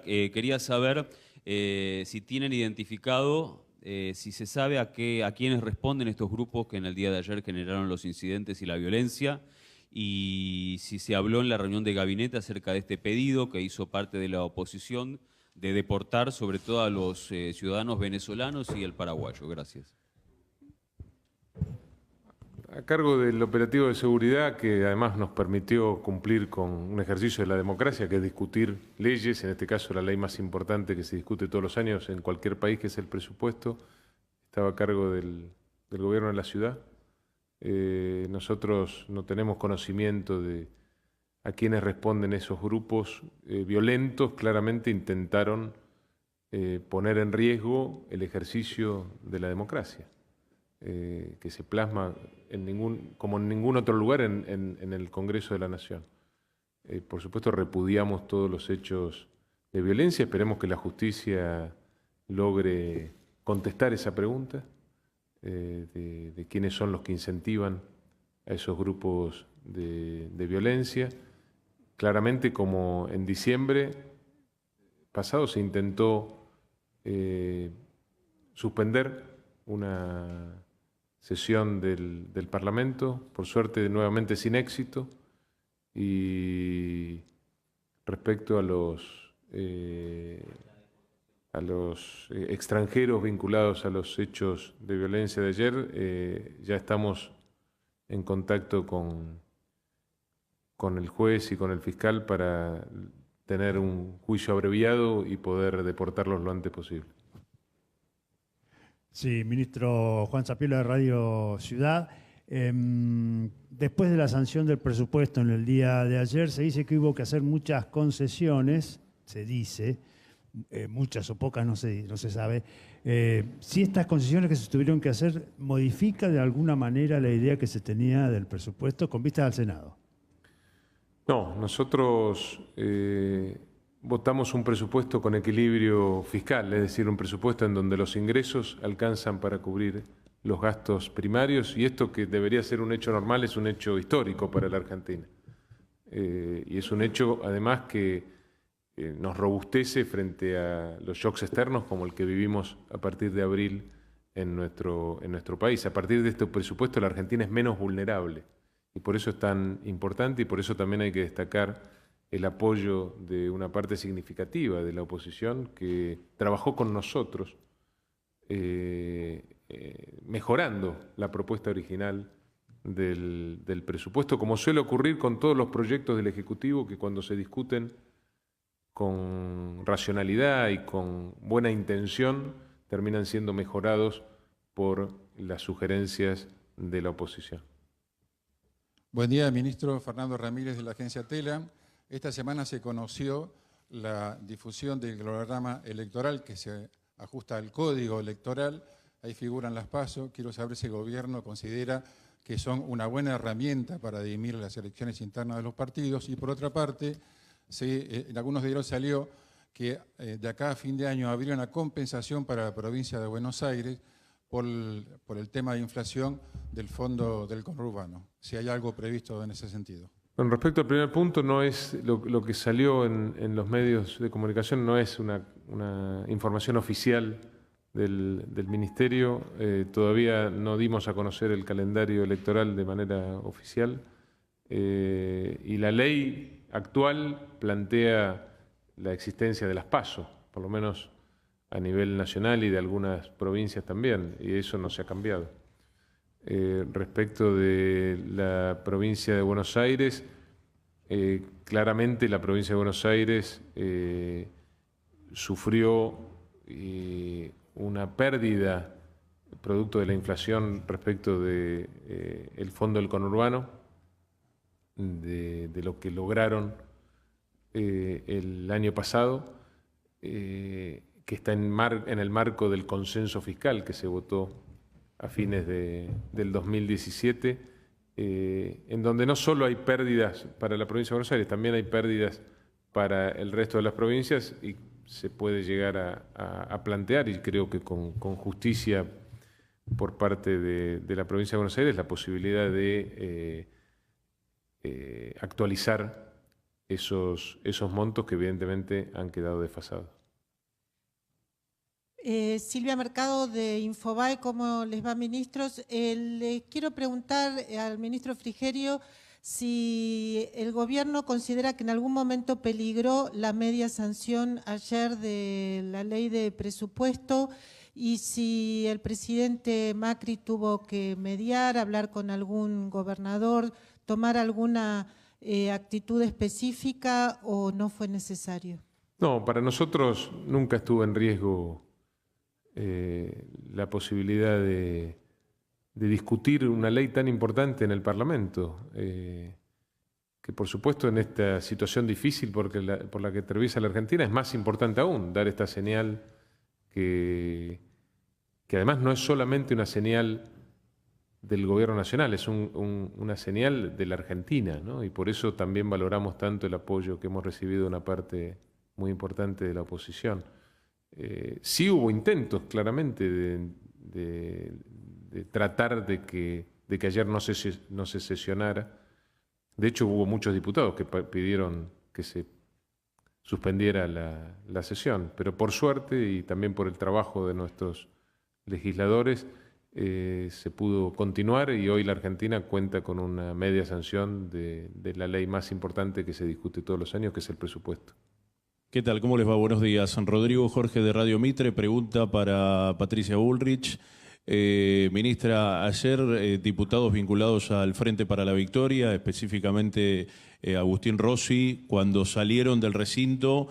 Quería saber si tienen identificado, si se sabe a quiénes responden estos grupos que en el día de ayer generaron los incidentes y la violencia, y si se habló en la reunión de gabinete acerca de este pedido que hizo parte de la oposición de deportar sobre todo a los ciudadanos venezolanos y el paraguayo. Gracias. A cargo del operativo de seguridad, que además nos permitió cumplir con un ejercicio de la democracia, que es discutir leyes, en este caso la ley más importante que se discute todos los años en cualquier país, que es el presupuesto, estaba a cargo del gobierno de la ciudad. Nosotros no tenemos conocimiento de a quiénes responden esos grupos violentos. Claramente intentaron poner en riesgo el ejercicio de la democracia. Que se plasma como en ningún otro lugar en el Congreso de la Nación. Por supuesto, repudiamos todos los hechos de violencia. Esperemos que la justicia logre contestar esa pregunta de quiénes son los que incentivan a esos grupos de violencia. Claramente, como en diciembre pasado se intentó suspender una sesión del Parlamento, por suerte nuevamente sin éxito, y respecto a los extranjeros vinculados a los hechos de violencia de ayer, ya estamos en contacto con el juez y con el fiscal para tener un juicio abreviado y poder deportarlos lo antes posible. Sí, ministro Juan Zapiola de Radio Ciudad. Después de la sanción del presupuesto en el día de ayer, se dice que hubo que hacer muchas concesiones, se dice, muchas o pocas, no se sabe. Si estas concesiones que se tuvieron que hacer modifica de alguna manera la idea que se tenía del presupuesto con vistas al Senado. No, nosotros votamos un presupuesto con equilibrio fiscal, es decir, un presupuesto en donde los ingresos alcanzan para cubrir los gastos primarios, y esto, que debería ser un hecho normal, es un hecho histórico para la Argentina. Y es un hecho, además, que nos robustece frente a los shocks externos como el que vivimos a partir de abril en nuestro país. A partir de este presupuesto, la Argentina es menos vulnerable, y por eso es tan importante, y por eso también hay que destacar el apoyo de una parte significativa de la oposición que trabajó con nosotros mejorando la propuesta original del presupuesto, como suele ocurrir con todos los proyectos del Ejecutivo, que cuando se discuten con racionalidad y con buena intención terminan siendo mejorados por las sugerencias de la oposición. Buen día, ministro. Fernando Ramírez, de la agencia TELA. Esta semana se conoció la difusión del cronograma electoral que se ajusta al código electoral. Ahí figuran las PASO. Quiero saber si el gobierno considera que son una buena herramienta para dirimir las elecciones internas de los partidos. Y por otra parte, en algunos diarios salió que de acá a fin de año habría una compensación para la provincia de Buenos Aires por el tema de inflación del fondo del conurbano. Si hay algo previsto en ese sentido. Con respecto al primer punto, no es lo que salió en los medios de comunicación, no es una información oficial del Ministerio. Todavía no dimos a conocer el calendario electoral de manera oficial. Y la ley actual plantea la existencia de las PASO, por lo menos a nivel nacional y de algunas provincias también, y eso no se ha cambiado. Respecto de la provincia de Buenos Aires, claramente la provincia de Buenos Aires sufrió una pérdida producto de la inflación respecto de el fondo del conurbano, de lo que lograron el año pasado, que está en el marco del consenso fiscal que se votó a fines del 2017, en donde no solo hay pérdidas para la provincia de Buenos Aires, también hay pérdidas para el resto de las provincias, y se puede llegar a plantear, y creo que con justicia por parte de la provincia de Buenos Aires, la posibilidad de actualizar esos montos que evidentemente han quedado desfasados. Silvia Mercado de Infobae, ¿cómo les va, ministros? Le quiero preguntar al ministro Frigerio si el gobierno considera que en algún momento peligró la media sanción ayer de la ley de presupuesto y si el presidente Macri tuvo que mediar, hablar con algún gobernador, tomar alguna actitud específica o no fue necesario. No, para nosotros nunca estuvo en riesgo la posibilidad de discutir una ley tan importante en el Parlamento, que por supuesto en esta situación difícil por la que atraviesa la Argentina es más importante aún dar esta señal que además no es solamente una señal del gobierno nacional, es una señal de la Argentina, ¿no? Y por eso también valoramos tanto el apoyo que hemos recibido de una parte muy importante de la oposición. Sí hubo intentos, claramente, de tratar de que ayer no se sesionara. De hecho, hubo muchos diputados que pidieron que se suspendiera la sesión, pero por suerte y también por el trabajo de nuestros legisladores se pudo continuar y hoy la Argentina cuenta con una media sanción de la ley más importante que se discute todos los años, que es el presupuesto. ¿Qué tal? ¿Cómo les va? Buenos días. Rodrigo Jorge de Radio Mitre, pregunta para Patricia Bullrich. Ministra, ayer diputados vinculados al Frente para la Victoria, específicamente Agustín Rossi, cuando salieron del recinto,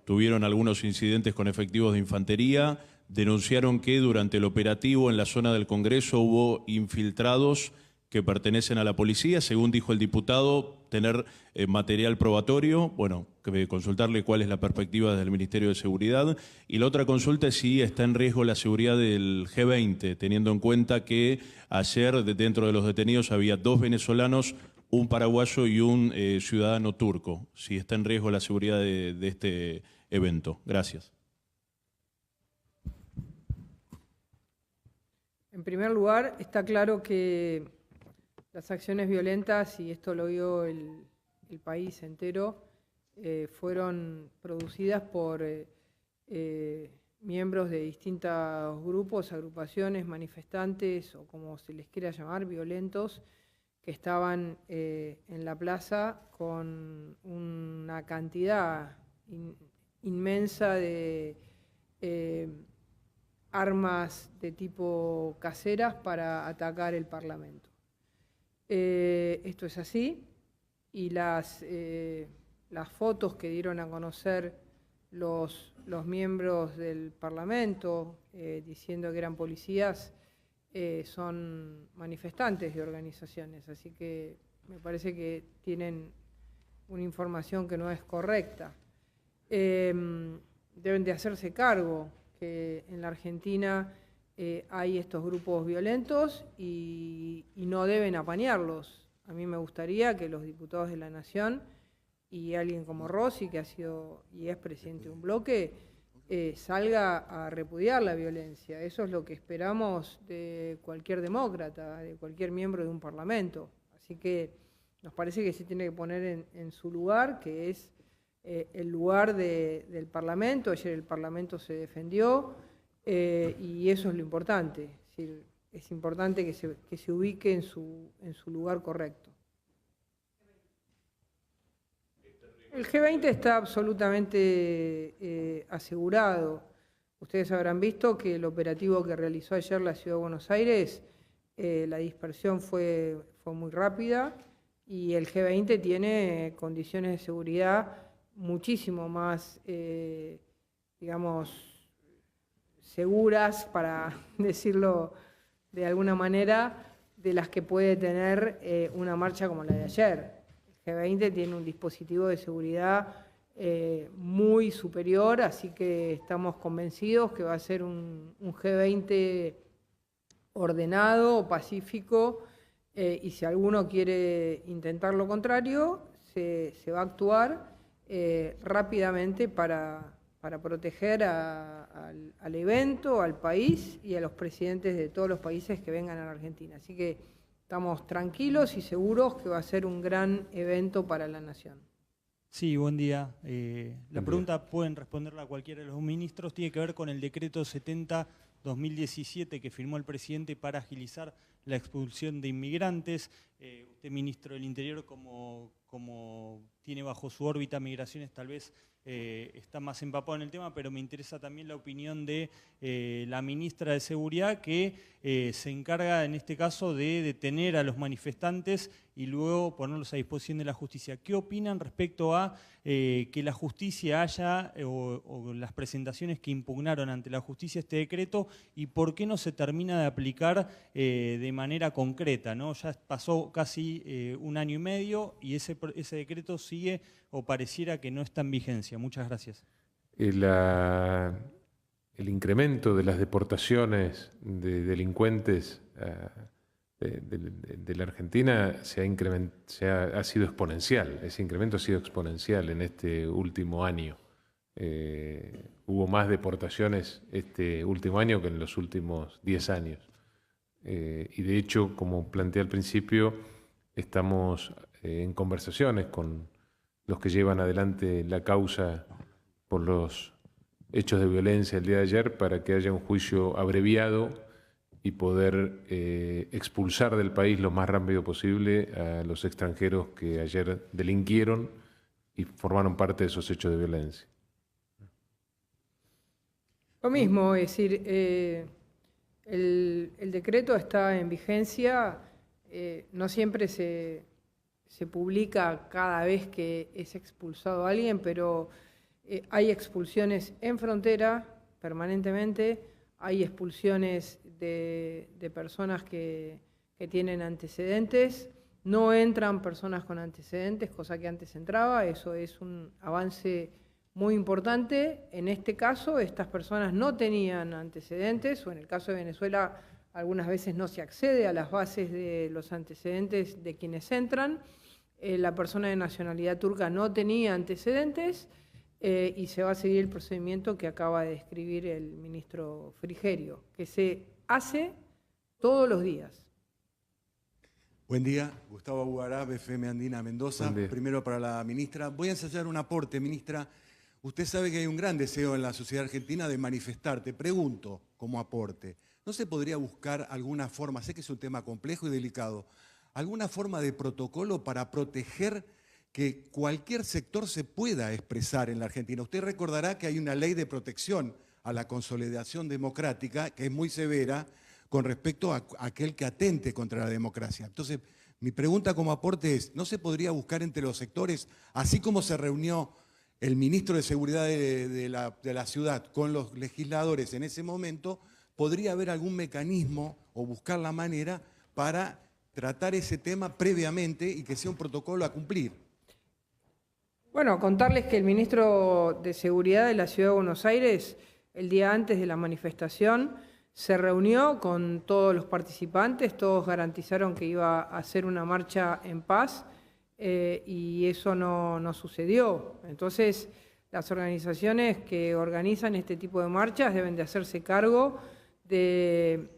tuvieron algunos incidentes con efectivos de infantería, denunciaron que durante el operativo en la zona del Congreso hubo infiltrados que pertenecen a la policía, según dijo el diputado, tener material probatorio. Bueno, consultarle cuál es la perspectiva desde el Ministerio de Seguridad. Y la otra consulta es si está en riesgo la seguridad del G20, teniendo en cuenta que ayer dentro de los detenidos había 2 venezolanos, un paraguayo y un ciudadano turco. Si está en riesgo la seguridad de este evento. Gracias. En primer lugar, está claro que las acciones violentas, y esto lo vio el país entero, fueron producidas por miembros de distintos grupos, agrupaciones, manifestantes o como se les quiera llamar, violentos, que estaban en la plaza con una cantidad inmensa de armas de tipo caseras para atacar el Parlamento. Esto es así y las fotos que dieron a conocer los miembros del Parlamento diciendo que eran policías son manifestantes de organizaciones, así que me parece que tienen una información que no es correcta. Deben de hacerse cargo que en la Argentina hay estos grupos violentos y no deben apañarlos. A mí me gustaría que los diputados de la Nación y alguien como Rossi, que ha sido y es presidente de un bloque, salga a repudiar la violencia. Eso es lo que esperamos de cualquier demócrata, de cualquier miembro de un parlamento. Así que nos parece que se tiene que poner en su lugar, que es el lugar del Parlamento. Ayer el Parlamento se defendió y eso es lo importante. Es decir, es importante que se ubique en su lugar correcto. El G20 está absolutamente asegurado. Ustedes habrán visto que el operativo que realizó ayer la Ciudad de Buenos Aires, la dispersión fue muy rápida y el G20 tiene condiciones de seguridad muchísimo más, digamos, seguras, para decirlo de alguna manera, de las que puede tener una marcha como la de ayer. El G20 tiene un dispositivo de seguridad muy superior, así que estamos convencidos que va a ser un G20 ordenado, pacífico, y si alguno quiere intentar lo contrario, se va a actuar rápidamente para proteger al evento, al país y a los presidentes de todos los países que vengan a la Argentina. Así que estamos tranquilos y seguros que va a ser un gran evento para la Nación. Sí, buen día. La pregunta pueden responderla a cualquiera de los ministros. Tiene que ver con el decreto 70/2017 que firmó el presidente para agilizar la expulsión de inmigrantes. Usted, ministro del Interior, como tiene bajo su órbita migraciones, tal vez está más empapado en el tema, pero me interesa también la opinión de la ministra de Seguridad, que se encarga en este caso de detener a los manifestantes y luego ponerlos a disposición de la justicia. ¿Qué opinan respecto a que la justicia haya, o las presentaciones que impugnaron ante la justicia este decreto, y por qué no se termina de aplicar de manera concreta, ¿no? Ya pasó casi un año y medio y ese decreto sigue o pareciera que no está en vigencia? Muchas gracias. El incremento de las deportaciones de delincuentes de la Argentina ha sido exponencial. Ese incremento ha sido exponencial en este último año. Hubo más deportaciones este último año que en los últimos 10 años. Y de hecho, como planteé al principio, estamos en conversaciones con los que llevan adelante la causa por los hechos de violencia el día de ayer, para que haya un juicio abreviado y poder expulsar del país lo más rápido posible a los extranjeros que ayer delinquieron y formaron parte de esos hechos de violencia. Lo mismo, es decir, el decreto está en vigencia, no siempre se publica cada vez que es expulsado alguien, pero hay expulsiones en frontera permanentemente, hay expulsiones de personas que tienen antecedentes, no entran personas con antecedentes, cosa que antes entraba. Eso es un avance muy importante. En este caso, estas personas no tenían antecedentes, o en el caso de Venezuela, algunas veces no se accede a las bases de los antecedentes de quienes entran. La persona de nacionalidad turca no tenía antecedentes y se va a seguir el procedimiento que acaba de describir el ministro Frigerio, que se hace todos los días. Buen día, Gustavo Abugará, FM Andina Mendoza. Primero para la ministra. Voy a ensayar un aporte, ministra. Usted sabe que hay un gran deseo en la sociedad argentina de manifestar. Te pregunto, como aporte, ¿no se podría buscar alguna forma, sé que es un tema complejo y delicado, alguna forma de protocolo para proteger que cualquier sector se pueda expresar en la Argentina? Usted recordará que hay una ley de protección a la consolidación democrática que es muy severa con respecto a aquel que atente contra la democracia. Entonces, mi pregunta como aporte es, ¿no se podría buscar entre los sectores, así como se reunió el ministro de Seguridad de la ciudad con los legisladores en ese momento, podría haber algún mecanismo o buscar la manera para tratar ese tema previamente y que sea un protocolo a cumplir? Bueno, contarles que el ministro de Seguridad de la Ciudad de Buenos Aires, el día antes de la manifestación, se reunió con todos los participantes, todos garantizaron que iba a ser una marcha en paz y eso no sucedió. Entonces, las organizaciones que organizan este tipo de marchas deben de hacerse cargo de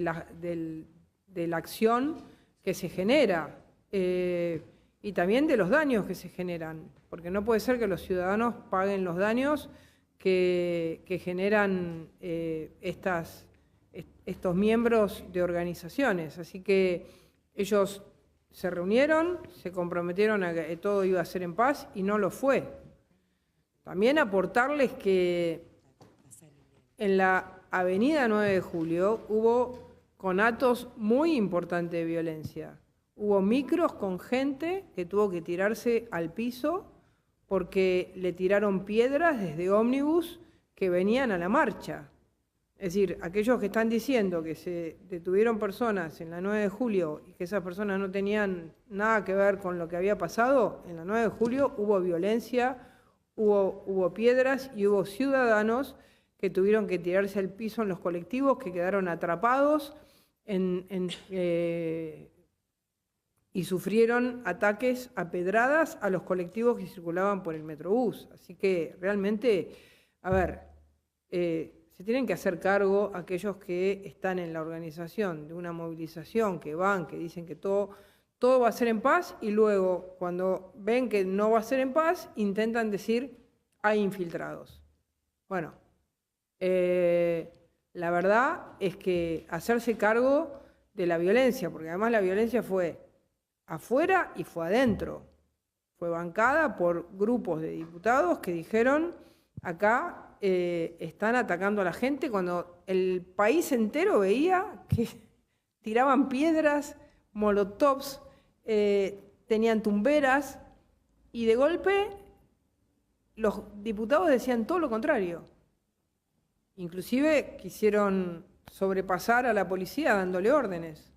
la acción que se genera y también de los daños que se generan, porque no puede ser que los ciudadanos paguen los daños que generan estos miembros de organizaciones. Así que ellos se reunieron, se comprometieron a que todo iba a ser en paz y no lo fue. También aportarles que en la avenida 9 de Julio hubo conatos muy importantes de violencia. Hubo micros con gente que tuvo que tirarse al piso porque le tiraron piedras desde ómnibus que venían a la marcha. Es decir, aquellos que están diciendo que se detuvieron personas en la 9 de julio y que esas personas no tenían nada que ver con lo que había pasado, en la 9 de julio hubo violencia, hubo piedras y hubo ciudadanos que tuvieron que tirarse al piso en los colectivos, que quedaron atrapados y sufrieron ataques a pedradas a los colectivos que circulaban por el Metrobús. Así que realmente, a ver, se se tienen que hacer cargo aquellos que están en la organización de una movilización, que van, que dicen que todo va a ser en paz, y luego, cuando ven que no va a ser en paz, intentan decir, hay infiltrados. Bueno, la verdad es que hacerse cargo de la violencia, porque además la violencia fue afuera y fue adentro. Fue bancada por grupos de diputados que dijeron, acá están atacando a la gente, cuando el país entero veía que tiraban piedras, molotovs, tenían tumberas, y de golpe los diputados decían todo lo contrario. Inclusive quisieron sobrepasar a la policía dándole órdenes.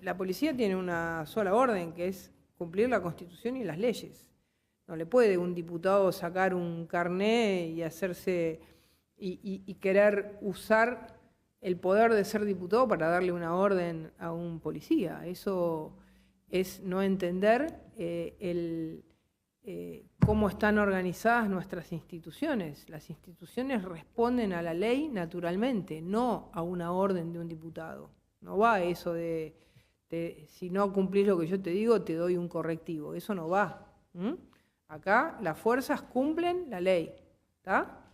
La policía tiene una sola orden, que es cumplir la Constitución y las leyes. No le puede un diputado sacar un carné y hacerse y querer usar el poder de ser diputado para darle una orden a un policía. Eso es no entender cómo están organizadas nuestras instituciones. Las instituciones responden a la ley naturalmente, no a una orden de un diputado. No va eso de si no cumplís lo que yo te digo, te doy un correctivo. Eso no va. Acá las fuerzas cumplen la ley. ¿Está?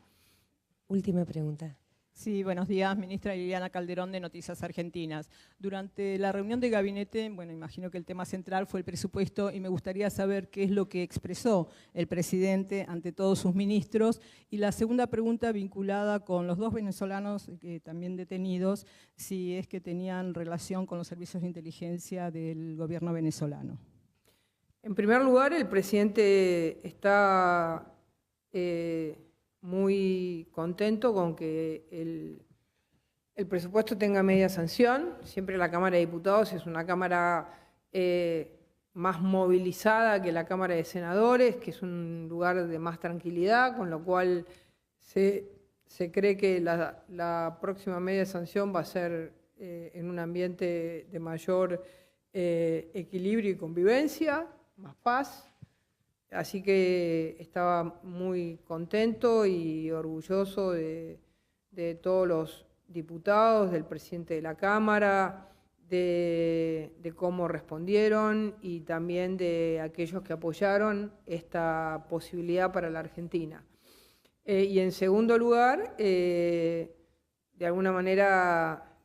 Última pregunta. Sí, buenos días, ministra Liliana Calderón de Noticias Argentinas. Durante la reunión de gabinete, bueno, imagino que el tema central fue el presupuesto y me gustaría saber qué es lo que expresó el presidente ante todos sus ministros. Y la segunda pregunta vinculada con los 2 venezolanos también detenidos, si es que tenían relación con los servicios de inteligencia del gobierno venezolano. En primer lugar, el presidente está muy contento con que el presupuesto tenga media sanción. Siempre la Cámara de Diputados es una Cámara más movilizada que la Cámara de Senadores, que es un lugar de más tranquilidad, con lo cual se cree que la próxima media sanción va a ser en un ambiente de mayor equilibrio y convivencia, más paz. Así que estaba muy contento y orgulloso de todos los diputados, del presidente de la Cámara, de cómo respondieron y también de aquellos que apoyaron esta posibilidad para la Argentina. Y en segundo lugar, de alguna manera,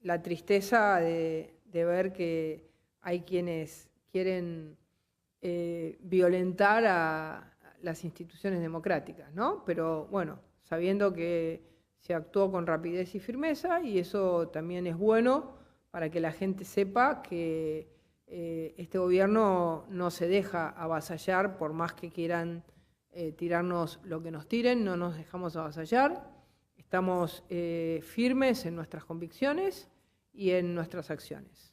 la tristeza de ver que hay quienes quieren violentar a las instituciones democráticas, ¿no? Pero bueno, sabiendo que se actuó con rapidez y firmeza, y eso también es bueno para que la gente sepa que este gobierno no se deja avasallar, por más que quieran tirarnos lo que nos tiren, no nos dejamos avasallar, estamos firmes en nuestras convicciones y en nuestras acciones.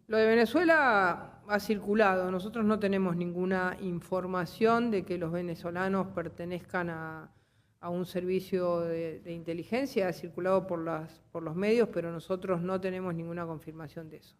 Lo de Venezuela ha circulado. Nosotros no tenemos ninguna información de que los venezolanos pertenezcan a un servicio de inteligencia. Ha circulado por los medios, pero nosotros no tenemos ninguna confirmación de eso.